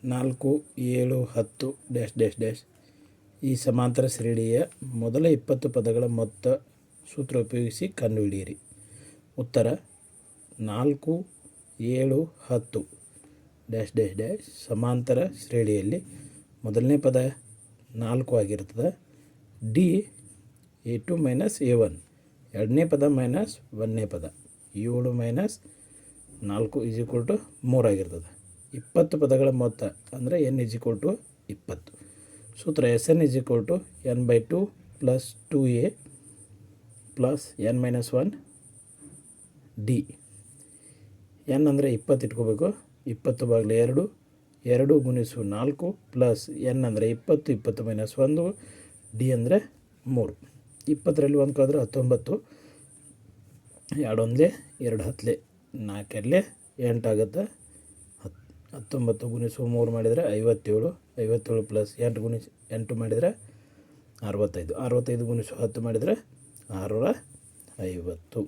4, 7, 10 dash dash dash ಈ ಸಮಾಂತರ ಶ್ರೇಣಿಯ ಮೊದಲ 20 ಪದಗಳ ಮೊತ್ತ ಸೂತ್ರ ಉಪಯೋಗಿಸಿ ಕಂಡುಹಿಡಿಯಿರಿ. ಉತ್ತರ 4, 7, 10 ಡ್ಯಾಶ್ ಡ್ಯಾಶ್ ಡ್ಯಾಶ್ ಸಮಾಂತರ ಶ್ರೇಣಿಯಲ್ಲಿ ಮೊದಲನೇ ಪದ 4 ಆಗಿರ್ತದೆ. ಡಿ A2 - A1 ಎರಡನೇ ಪದ ಮೈನಸ್ ಒಂದನೇ ಪದ 7 - 4 = 3 ಆಗಿರ್ತದೆ. 20 ಪದಗಳ ಮೊತ್ತ ಅಂದರೆ n = 20. ಸೂತ್ರ Sn = n/2 + 2a + n - 1 D. n ಅಂದರೆ 20 ಇಟ್ಕೋಬೇಕು. 20/2 2 × 4 ಪ್ಲಸ್ n ಅಂದರೆ 20 20 - 1 ಡಿ ಅಂದರೆ 3. 20ರಲ್ಲಿ 1 ಕಳೆದ್ರೆ 19, 2 1 2 10 4 8 ಆಗುತ್ತೆ. 19 × 3 ಮಾಡಿದರೆ 57, 57 + 8 × 8 ಮಾಡಿದರೆ 65, 65 × 10 ಮಾಡಿದರೆ 650.